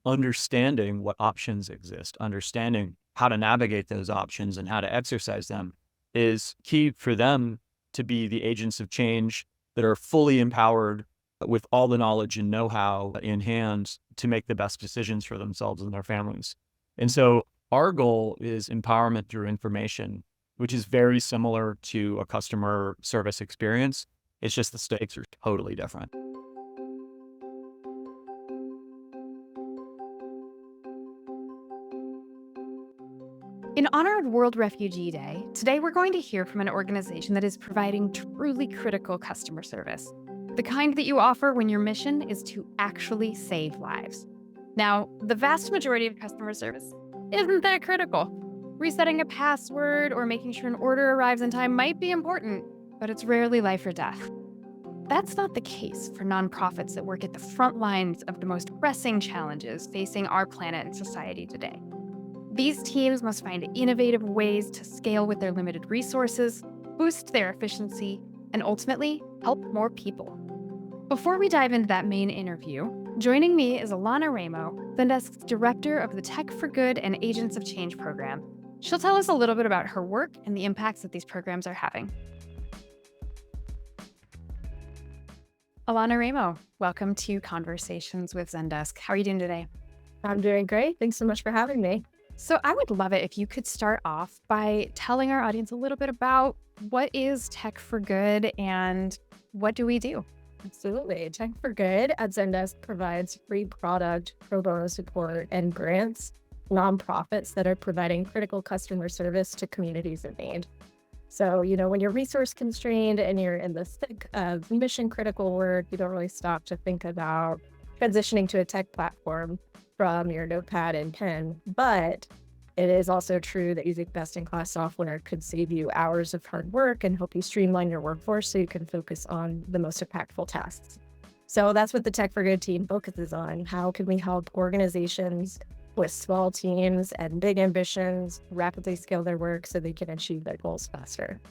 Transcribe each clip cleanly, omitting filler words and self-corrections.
understanding what options exist, understanding how to navigate those options and how to exercise them is key for them to be the agents of change that are fully empowered with all the knowledge and know-how in hand to make the best decisions for themselves and their families. And so our goal is empowerment through information, which is very similar to a customer service experience. It's just the stakes are totally different. In honor of World Refugee Day, today we're going to hear from an organization that is providing truly critical customer service, the kind that you offer when your mission is to actually save lives. Now, the vast majority of customer service isn't that critical. Resetting a password or making sure an order arrives in time might be important, but it's rarely life or death. That's not the case for nonprofits that work at the front lines of the most pressing challenges facing our planet and society today. These teams must find innovative ways to scale with their limited resources, boost their efficiency, and ultimately help more people. Before we dive into that main interview, joining me is Alana Ramo, Zendesk's Director of the Tech for Good and Agents of Change program. She'll tell us a little bit about her work and the impacts that these programs are having. Alana Ramo, welcome to Conversations with Zendesk. How are you doing today? I'm doing great. Thanks so much for having me. So I would love it if you could start off by telling our audience a little bit about what is Tech for Good and what do we do? Absolutely. Tech for Good at Zendesk provides free product, pro bono support, and grants to nonprofits that are providing critical customer service to communities in need. So, when you're resource constrained and you're in the thick of mission critical work, you don't really stop to think about transitioning to a tech platform from your notepad and pen. But it is also true that using best-in-class software could save you hours of hard work and help you streamline your workforce so you can focus on the most impactful tasks. So that's what the Tech for Good team focuses on. How can we help organizations with small teams and big ambitions rapidly scale their work so they can achieve their goals faster?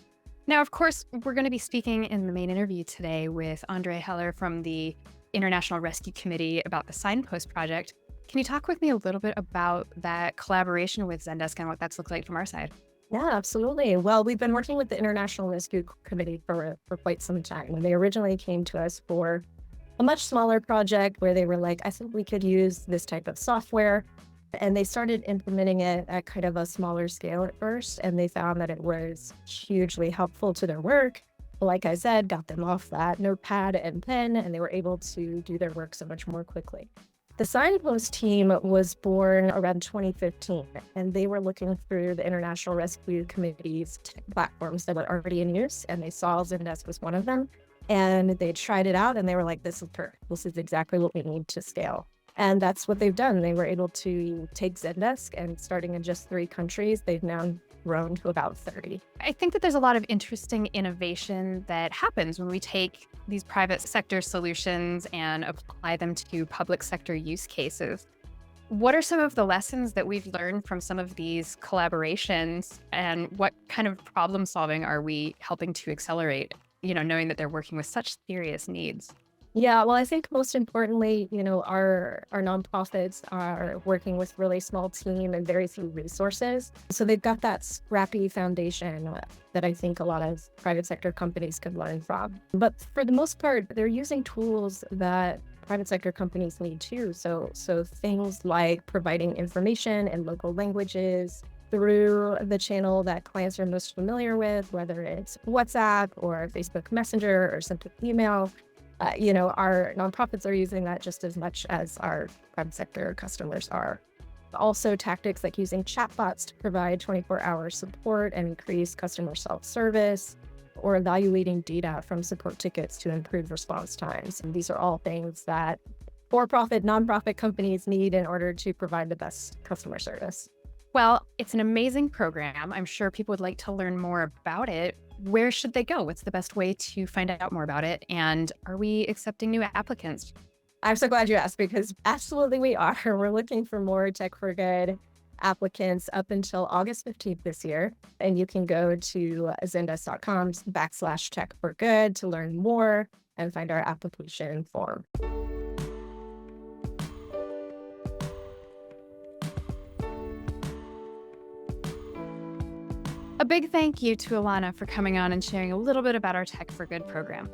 Now, of course, we're going to be speaking in the main interview today with André Heller from the International Rescue Committee about the Signpost Project. Can you talk with me a little bit about that collaboration with Zendesk and what that's looked like from our side? Yeah, absolutely. Well, we've been working with the International Rescue Committee for quite some time. When they originally came to us for a much smaller project where they were like, I think we could use this type of software. And they started implementing it at kind of a smaller scale at first, and they found that it was hugely helpful to their work. Like I said, got them off that notepad and pen, and they were able to do their work so much more quickly. The Signpost team was born around 2015, and they were looking through the International Rescue Committee's tech platforms that were already in use, and they saw Zendesk was one of them, and they tried it out, and they were like, this is perfect. This is exactly what we need to scale. And that's what they've done. They were able to take Zendesk, and starting in just 3 countries, they've now grown to about 30. I think that there's a lot of interesting innovation that happens when we take these private sector solutions and apply them to public sector use cases. What are some of the lessons that we've learned from some of these collaborations, and what kind of problem solving are we helping to accelerate, knowing that they're working with such serious needs? Yeah, well, I think most importantly, our nonprofits are working with really small team and very few resources. So they've got that scrappy foundation that I think a lot of private sector companies could learn from. But for the most part, they're using tools that private sector companies need too. So things like providing information in local languages through the channel that clients are most familiar with, whether it's WhatsApp or Facebook Messenger or simple email. Our nonprofits are using that just as much as our private sector customers are. Also, tactics like using chatbots to provide 24-hour support and increase customer self-service, or evaluating data from support tickets to improve response times. And these are all things that for-profit, nonprofit companies need in order to provide the best customer service. Well, it's an amazing program. I'm sure people would like to learn more about it. Where should they go? What's the best way to find out more about it? And are we accepting new applicants? I'm so glad you asked, because absolutely we are. We're looking for more Tech for Good applicants up until August 15th this year. And you can go to zendesk.com/tech for good to learn more and find our application form. A big thank you to Alana for coming on and sharing a little bit about our Tech for Good program.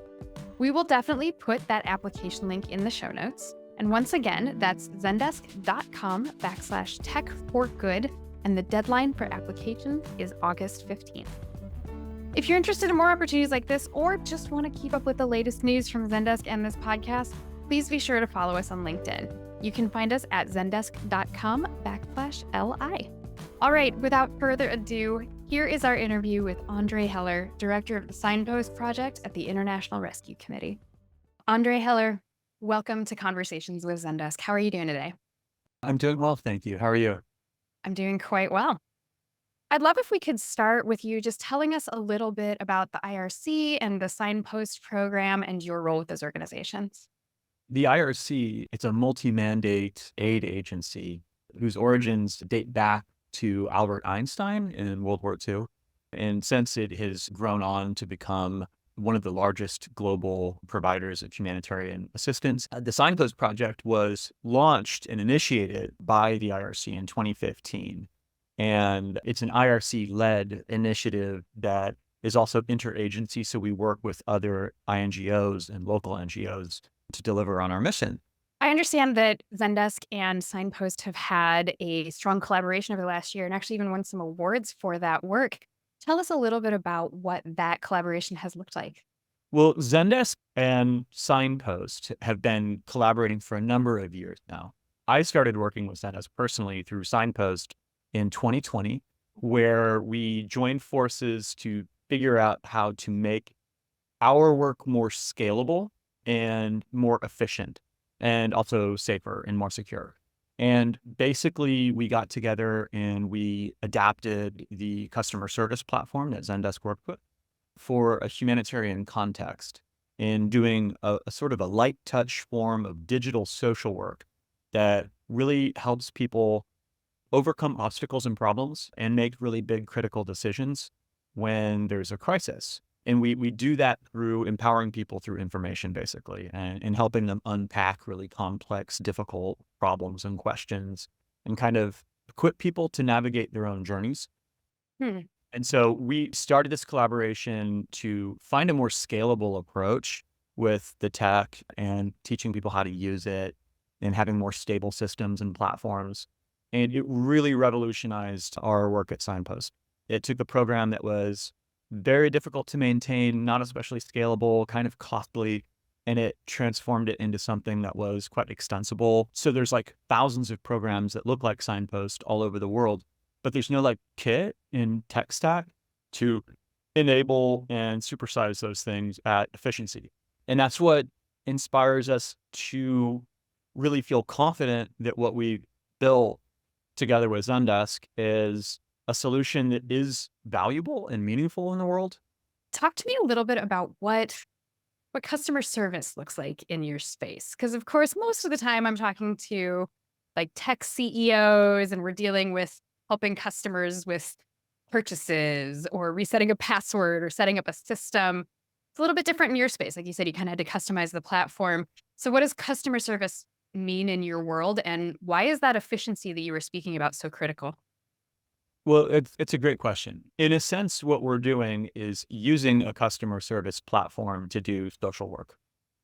We will definitely put that application link in the show notes. And once again, that's zendesk.com/tech4good, and the deadline for application is August 15th. If you're interested in more opportunities like this, or just want to keep up with the latest news from Zendesk and this podcast, please be sure to follow us on LinkedIn. You can find us at zendesk.com/li. All right, without further ado, here is our interview with André Heller, Director of the Signpost Project at the International Rescue Committee. André Heller, welcome to Conversations with Zendesk. How are you doing today? I'm doing well, thank you. How are you? I'm doing quite well. I'd love if we could start with you just telling us a little bit about the IRC and the Signpost program and your role with those organizations. The IRC, it's a multi-mandate aid agency whose origins date back to Albert Einstein in World War II. And since it has grown on to become one of the largest global providers of humanitarian assistance, the Signpost Project was launched and initiated by the IRC in 2015. And it's an IRC-led initiative that is also interagency. So we work with other INGOs and local NGOs to deliver on our mission. I understand that Zendesk and Signpost have had a strong collaboration over the last year and actually even won some awards for that work. Tell us a little bit about what that collaboration has looked like. Well, Zendesk and Signpost have been collaborating for a number of years now. I started working with Zendesk personally through Signpost in 2020, where we joined forces to figure out how to make our work more scalable and more efficient, and also safer and more secure. And basically, we got together and we adapted the customer service platform that Zendesk worked with for a humanitarian context in doing a sort of a light touch form of digital social work that really helps people overcome obstacles and problems and make really big critical decisions when there's a crisis. And we do that through empowering people through information, basically, and helping them unpack really complex, difficult problems and questions and kind of equip people to navigate their own journeys. Hmm. And so we started this collaboration to find a more scalable approach with the tech and teaching people how to use it and having more stable systems and platforms. And it really revolutionized our work at Signpost. It took a program that was very difficult to maintain, not especially scalable, kind of costly, and it transformed it into something that was quite extensible. So there's like thousands of programs that look like Signpost all over the world, but there's no like kit and tech stack to enable and supersize those things at efficiency. And that's what inspires us to really feel confident that what we built together with Zendesk is a solution that is valuable and meaningful in the world. Talk to me a little bit about what customer service looks like in your space. Because of course, most of the time I'm talking to like tech CEOs and we're dealing with helping customers with purchases or resetting a password or setting up a system. It's a little bit different in your space. Like you said, you kind of had to customize the platform. So what does customer service mean in your world? And why is that efficiency that you were speaking about so critical? Well, it's a great question. In a sense, what we're doing is using a customer service platform to do social work.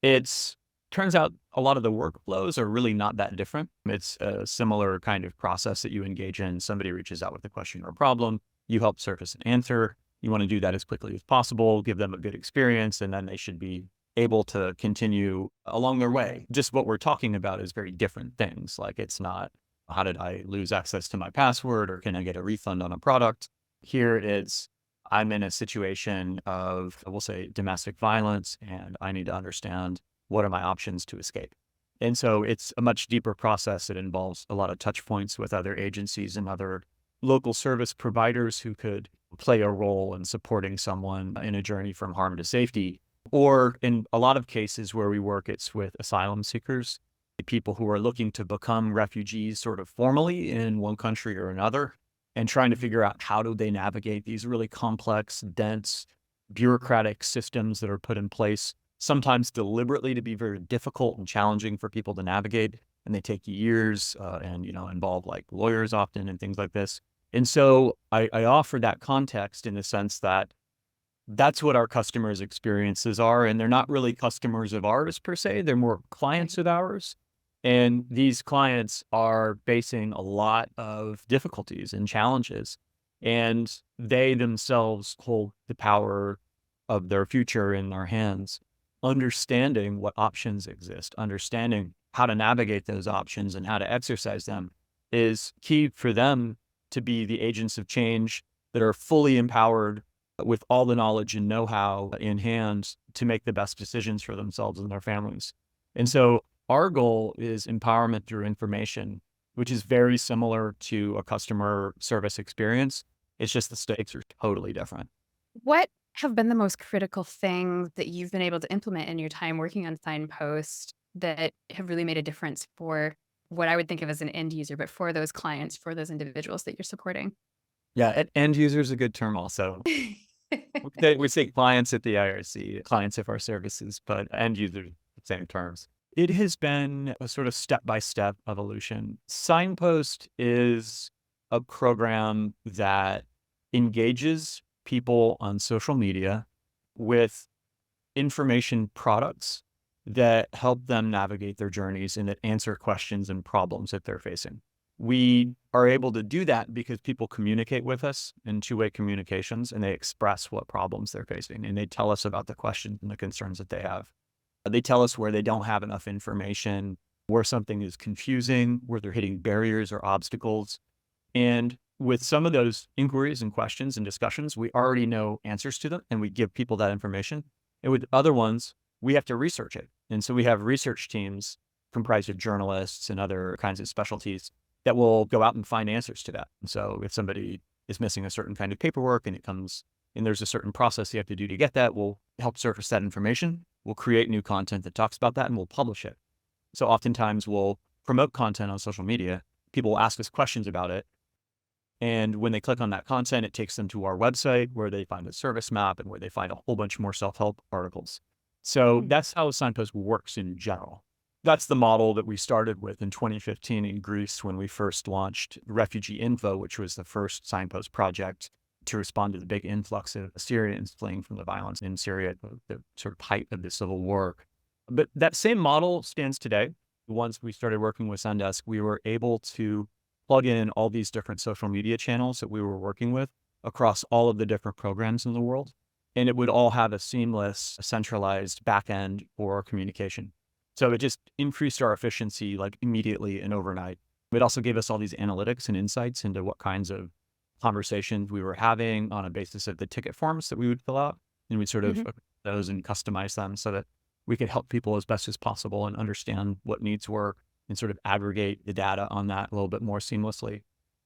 It's turns out a lot of the workflows are really not that different. It's a similar kind of process that you engage in. Somebody reaches out with a question or a problem, you help surface an answer. You want to do that as quickly as possible, give them a good experience, and then they should be able to continue along their way. Just what we're talking about is very different things. Like it's not, how did I lose access to my password or can I get a refund on a product? Here it's, I'm in a situation of, we'll say, domestic violence, and I need to understand what are my options to escape. And so it's a much deeper process that involves a lot of touch points with other agencies and other local service providers who could play a role in supporting someone in a journey from harm to safety. Or in a lot of cases where we work, it's with asylum seekers, people who are looking to become refugees sort of formally in one country or another, and trying to figure out how do they navigate these really complex, dense, bureaucratic systems that are put in place, sometimes deliberately to be very difficult and challenging for people to navigate. And they take years and, involve like lawyers often and things like this. And so I offer that context in the sense that that's what our customers' experiences are. And they're not really customers of ours per se, they're more clients Right. of ours. And these clients are facing a lot of difficulties and challenges. And they themselves hold the power of their future in their hands. Understanding what options exist, understanding how to navigate those options and how to exercise them is key for them to be the agents of change that are fully empowered with all the knowledge and know-how in hand to make the best decisions for themselves and their families. And so our goal is empowerment through information, which is very similar to a customer service experience. It's just the stakes are totally different. What have been the most critical things that you've been able to implement in your time working on Signpost that have really made a difference for what I would think of as an end user, but for those clients, for those individuals that you're supporting? Yeah, end user is a good term also. We say clients at the IRC, clients of our services, but end users, same terms. It has been a sort of step-by-step evolution. Signpost is a program that engages people on social media with information products that help them navigate their journeys and that answer questions and problems that they're facing. We are able to do that because people communicate with us in two-way communications and they express what problems they're facing and they tell us about the questions and the concerns that they have. They tell us where they don't have enough information, where something is confusing, where they're hitting barriers or obstacles. And with some of those inquiries and questions and discussions, we already know answers to them and we give people that information. And with other ones, we have to research it. And so we have research teams comprised of journalists and other kinds of specialties that will go out and find answers to that. And so if somebody is missing a certain kind of paperwork and it comes and there's a certain process you have to do to get that, we'll help surface that information. We'll create new content that talks about that and we'll publish it. So oftentimes we'll promote content on social media. People will ask us questions about it. And when they click on that content, it takes them to our website where they find a service map and where they find a whole bunch more self-help articles. So Hmm. that's how Signpost works in general. That's the model that we started with in 2015 in Greece when we first launched Refugee Info, which was the first Signpost project to respond to the big influx of Syrians fleeing from the violence in Syria, the sort of height of the civil war. But that same model stands today. Once we started working with Zendesk, we were able to plug in all these different social media channels that we were working with across all of the different programs in the world. And it would all have a seamless, centralized backend for communication. So it just increased our efficiency like immediately and overnight. It also gave us all these analytics and insights into what kinds of conversations we were having on a basis of the ticket forms that we would fill out. And we'd sort of Hmm. those and customize them so that we could help people as best as possible and understand what needs work and sort of aggregate the data on that a little bit more seamlessly.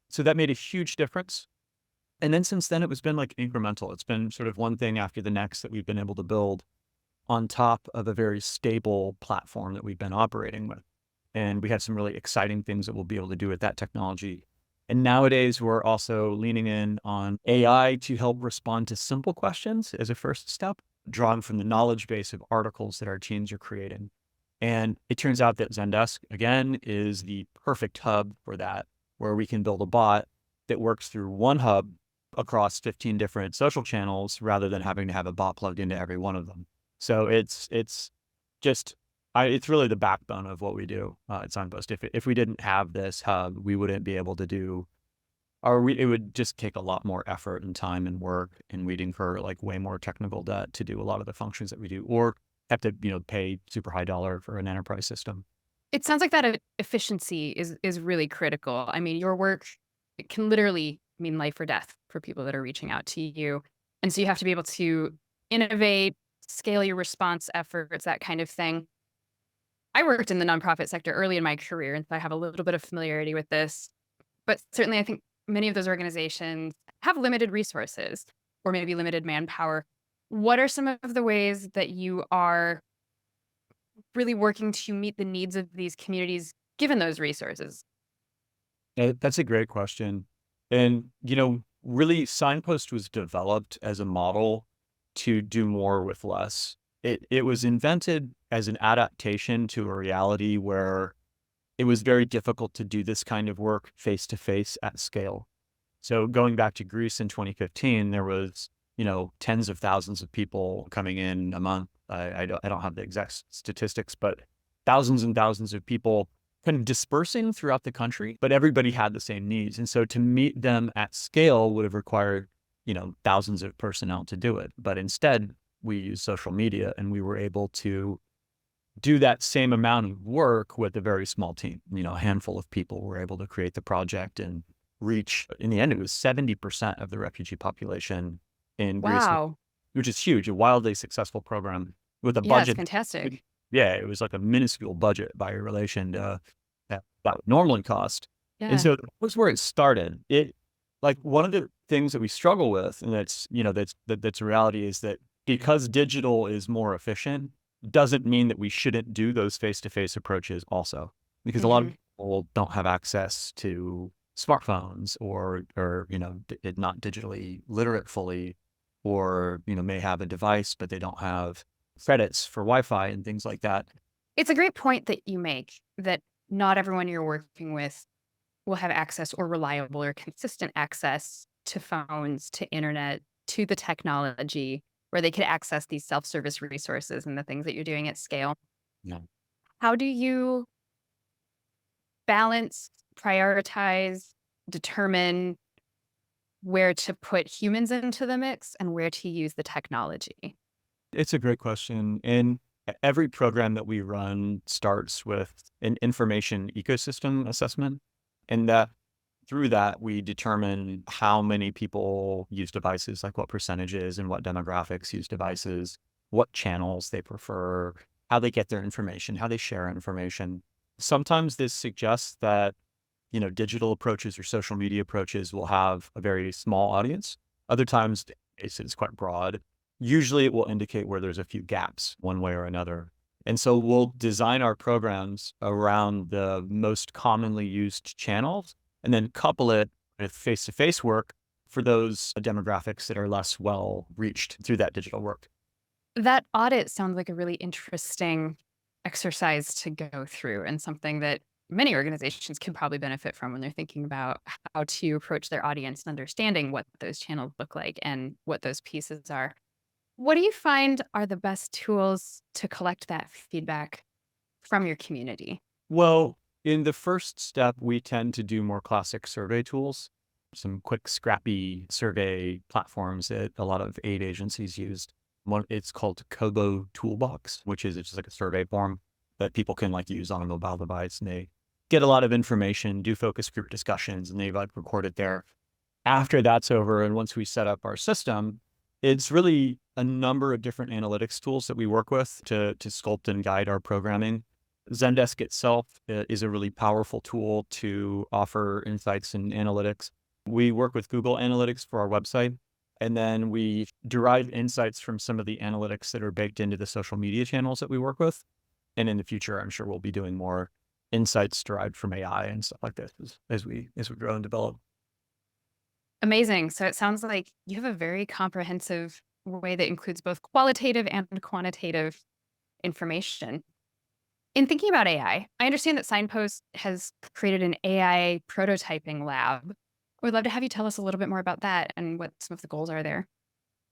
So that made a huge difference. And then since then, it was been like incremental. It's been sort of one thing after the next that we've been able to build on top of a very stable platform that we've been operating with. And we have some really exciting things that we'll be able to do with that technology. And nowadays, we're also leaning in on AI to help respond to simple questions as a first step, drawing from the knowledge base of articles that our teams are creating. And it turns out that Zendesk, again, is the perfect hub for that, where we can build a bot that works through one hub across 15 different social channels rather than having to have a bot plugged into every one of them. So it's just it's really the backbone of what we do at Signpost. If we didn't have this hub, we wouldn't be able to do, it would just take a lot more effort and time and work, and we'd incur like way more technical debt to do a lot of the functions that we do, or have to pay super high dollar for an enterprise system. It sounds like that efficiency is really critical. I mean, your work, it can literally mean life or death for people that are reaching out to you. And so you have to be able to innovate, scale your response efforts, that kind of thing. I worked in the nonprofit sector early in my career, and so I have a little bit of familiarity with this. But certainly, I think many of those organizations have limited resources or maybe limited manpower. What are some of the ways that you are really working to meet the needs of these communities given those resources? That's a great question. And, really Signpost was developed as a model to do more with less. It was invented as an adaptation to a reality where it was very difficult to do this kind of work face to face at scale. So going back to Greece in 2015, there was, tens of thousands of people coming in a month. I don't have the exact statistics, but thousands and thousands of people kind of dispersing throughout the country, but everybody had the same needs. And so to meet them at scale would have required, thousands of personnel to do it. But instead, we used social media, and we were able to do that same amount of work with a very small team. A handful of people were able to create the project and reach, in the end, it was 70% of the refugee population in Greece, Wow. which is huge, a wildly successful program with a Yeah, it's budget. fantastic. Yeah, it was like a minuscule budget by relation to that would normally cost. And Yeah. so that was where it started. Like one of the things that we struggle with, and that's a reality, is that because digital is more efficient, doesn't mean that we shouldn't do those face-to-face approaches also. Because a lot of Mhm. people don't have access to smartphones or not digitally literate fully, or may have a device, but they don't have credits for Wi-Fi and things like that. It's a great point that you make that not everyone you're working with will have access or reliable or consistent access to phones, to internet, to the technology where they could access these self-service resources and the things that you're doing at scale. Yeah. How do you balance, prioritize, determine where to put humans into the mix and where to use the technology? It's a great question. And every program that we run starts with an information ecosystem assessment. And that through that, we determine how many people use devices, like what percentages and what demographics use devices, what channels they prefer, how they get their information, how they share information. Sometimes this suggests that, digital approaches or social media approaches will have a very small audience. Other times it's quite broad. Usually it will indicate where there's a few gaps one way or another. And so we'll design our programs around the most commonly used channels and then couple it with face-to-face work for those demographics that are less well reached through that digital work. That audit sounds like a really interesting exercise to go through and something that many organizations can probably benefit from when they're thinking about how to approach their audience and understanding what those channels look like and what those pieces are. What do you find are the best tools to collect that feedback from your community? Well, in the first step, we tend to do more classic survey tools, some quick, scrappy survey platforms that a lot of aid agencies used. One, it's called Kobo Toolbox, which is just like a survey form that people can use on a mobile device, and they get a lot of information, do focus group discussions, and they record it there. After that's over, and once we set up our system, it's really a number of different analytics tools that we work with to sculpt and guide our programming. Zendesk itself is a really powerful tool to offer insights and analytics. We work with Google Analytics for our website, and then we derive insights from some of the analytics that are baked into the social media channels that we work with. And in the future, I'm sure we'll be doing more insights derived from AI and stuff like this as we grow and develop. Amazing. So it sounds like you have a very comprehensive way that includes both qualitative and quantitative information. In thinking about AI, I understand that Signpost has created an AI prototyping lab. We'd love to have you tell us a little bit more about that and what some of the goals are there.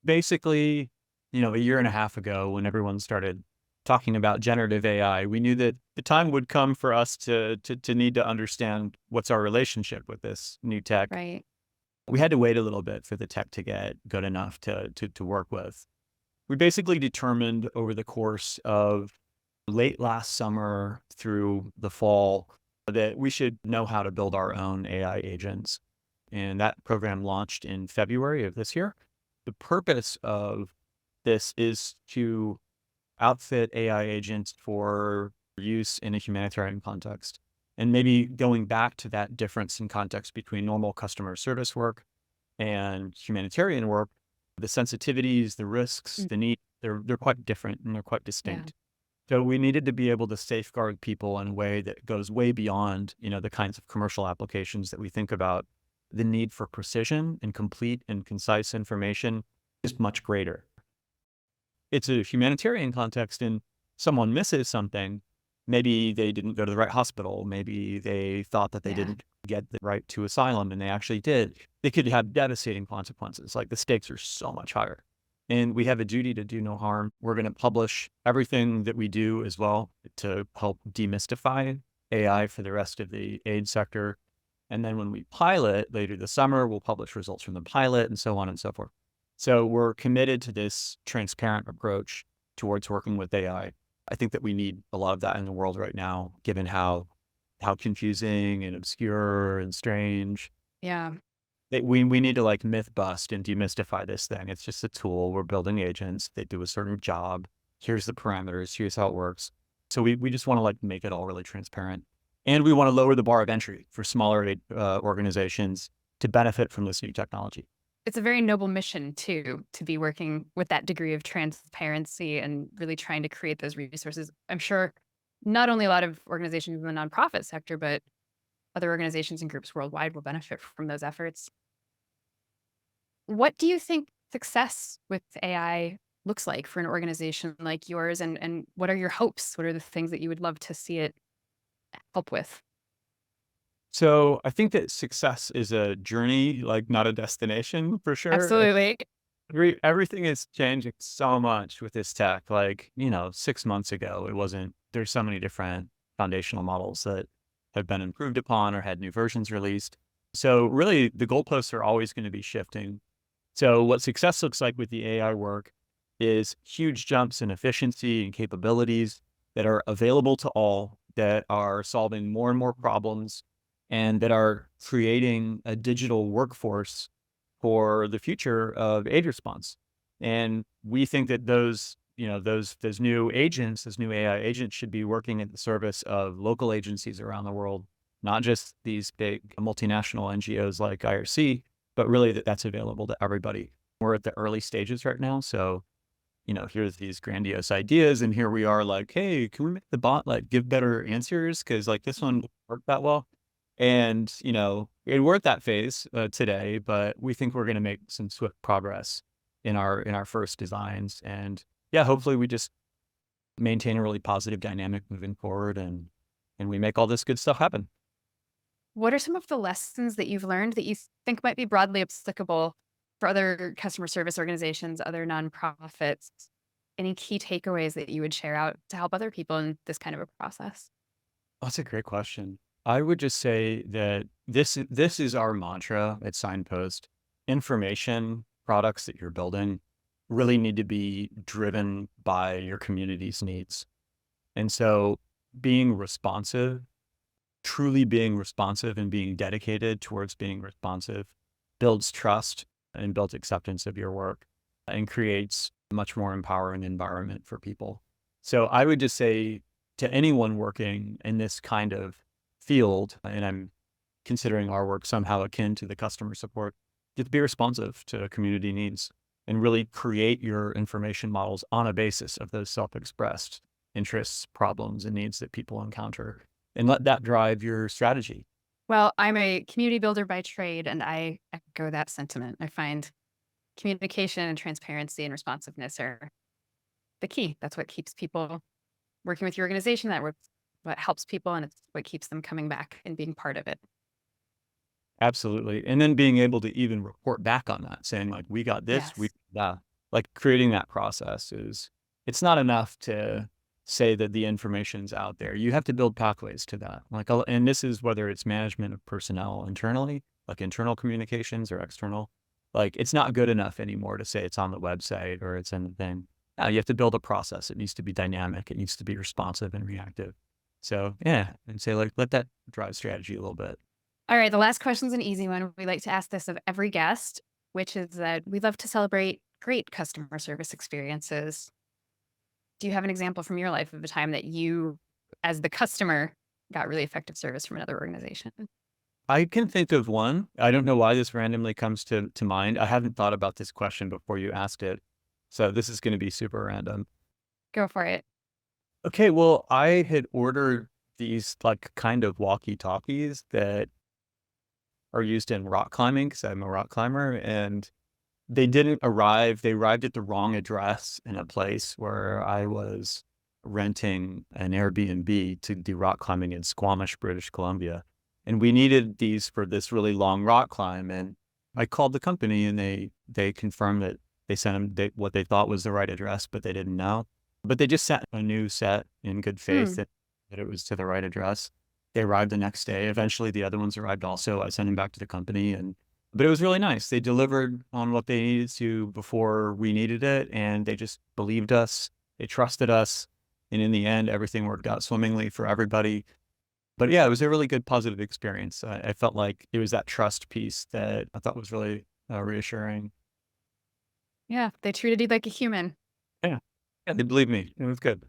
Basically, a year and a half ago, when everyone started talking about generative AI, we knew that the time would come for us to need to understand what's our relationship with this new tech. Right. We had to wait a little bit for the tech to get good enough to work with. We basically determined over the course of late last summer through the fall that we should know how to build our own AI agents. And that program launched in February of this year. The purpose of this is to outfit AI agents for use in a humanitarian context. And maybe going back to that difference in context between normal customer service work and humanitarian work, the sensitivities, the risks, Mm. the need, they're quite different and they're quite Yeah. distinct. So we needed to be able to safeguard people in a way that goes way beyond, the kinds of commercial applications that we think about. The need for precision and complete and concise information is much greater. It's a humanitarian context, and someone misses something, maybe they didn't go to the right hospital. Maybe they thought that they Yeah. didn't get the right to asylum and they actually did. They could have devastating consequences. Like the stakes are so much higher. And we have a duty to do no harm. We're going to publish everything that we do as well to help demystify AI for the rest of the aid sector. And then when we pilot later this summer, we'll publish results from the pilot and so on and so forth. So we're committed to this transparent approach towards working with AI. I think that we need a lot of that in the world right now, given how confusing and obscure and strange. Yeah. We need to like myth bust and demystify this thing. It's just a tool. We're building agents. They do a certain job. Here's the parameters. Here's how it works. So we just want to like make it all really transparent. And we want to lower the bar of entry for smaller organizations to benefit from this new technology. It's a very noble mission too, to be working with that degree of transparency and really trying to create those resources. I'm sure not only a lot of organizations in the nonprofit sector, but other organizations and groups worldwide will benefit from those efforts. What do you think success with AI looks like for an organization like yours? And what are your hopes? What are the things that you would love to see it help with? So I think that success is a journey, like not a destination for sure. Absolutely. Everything is changing so much with this tech. Like, 6 months ago, there's so many different foundational models that have been improved upon or had new versions released. So really the goalposts are always going to be shifting. So what success looks like with the AI work is huge jumps in efficiency and capabilities that are available to all, that are solving more and more problems, and that are creating a digital workforce for the future of aid response. And we think that those new agents, those new AI agents should be working at the service of local agencies around the world, not just these big multinational NGOs like IRC, but really that's available to everybody. We're at the early stages right now. So, here's these grandiose ideas. And here we are like, hey, can we make the bot like give better answers? Cause like this one didn't work that well. And, we're at that phase today, but we think we're going to make some swift progress in our first designs. And yeah, hopefully we just maintain a really positive dynamic moving forward and we make all this good stuff happen. What are some of the lessons that you've learned that you think might be broadly applicable for other customer service organizations, other nonprofits? Any key takeaways that you would share out to help other people in this kind of a process? That's a great question. I would just say that this is our mantra at Signpost. Information products that you're building really need to be driven by your community's needs. And so being responsive, truly being responsive and being dedicated towards being responsive builds trust and builds acceptance of your work and creates a much more empowering environment for people. So I would just say to anyone working in this kind of field, and I'm considering our work somehow akin to the customer support, just be responsive to community needs and really create your information models on a basis of those self-expressed interests, problems, and needs that people encounter, and let that drive your strategy. Well, I'm a community builder by trade, and I echo that sentiment. I find communication and transparency and responsiveness are the key. That's what keeps people working with your organization. What helps people, and it's what keeps them coming back and being part of it. Absolutely. And then being able to even report back on that, saying like, we got this, we Yes. got that. Like creating that process it's not enough to say that the information's out there. You have to build pathways to that. And this is whether it's management of personnel internally, like internal communications or external. Like it's not good enough anymore to say it's on the website or it's in the thing. No, you have to build a process. It needs to be dynamic. It needs to be responsive and reactive. So yeah, and say like, let that drive strategy a little bit. All right, the last question's an easy one. We like to ask this of every guest, which is that we love to celebrate great customer service experiences. Do you have an example from your life of a time that you, as the customer, got really effective service from another organization? I can think of one. I don't know why this randomly comes to mind. I haven't thought about this question before you asked it. So this is going to be super random. Go for it. Okay, well, I had ordered these like kind of walkie-talkies that are used in rock climbing because I'm a rock climber, and they didn't arrive. They arrived at the wrong address in a place where I was renting an Airbnb to do rock climbing in Squamish, British Columbia. And we needed these for this really long rock climb. And I called the company and they confirmed that they sent them what they thought was the right address, but they didn't know. But they just sent a new set in good faith that it was to the right address. They arrived the next day. Eventually the other ones arrived also. I sent them back to the company, but it was really nice. They delivered on what they needed to before we needed it, and they just believed us. They trusted us. And in the end, everything worked out swimmingly for everybody. But yeah, it was a really good, positive experience. I felt like it was that trust piece that I thought was really reassuring. Yeah, they treated you like a human. Yeah. Yeah, they believed me. It was good.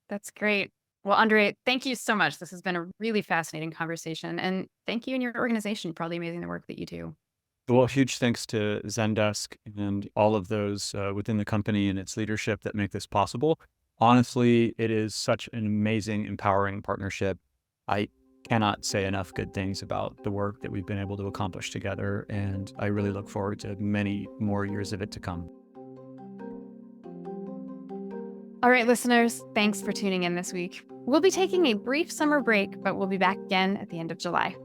That's great. Well, André, thank you so much. This has been a really fascinating conversation. And thank you and your organization for all the amazing work that you do. Well, huge thanks to Zendesk and all of those within the company and its leadership that make this possible. Honestly, it is such an amazing, empowering partnership. I cannot say enough good things about the work that we've been able to accomplish together, and I really look forward to many more years of it to come. All right, listeners, thanks for tuning in this week. We'll be taking a brief summer break, but we'll be back again at the end of July.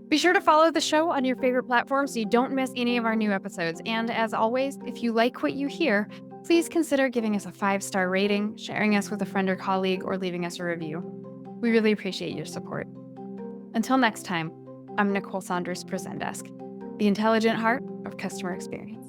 Be sure to follow the show on your favorite platform so you don't miss any of our new episodes. And as always, if you like what you hear, please consider giving us a 5-star rating, sharing us with a friend or colleague, or leaving us a review. We really appreciate your support. Until next time, I'm Nicole Saunders for Zendesk, the intelligent heart of customer experience.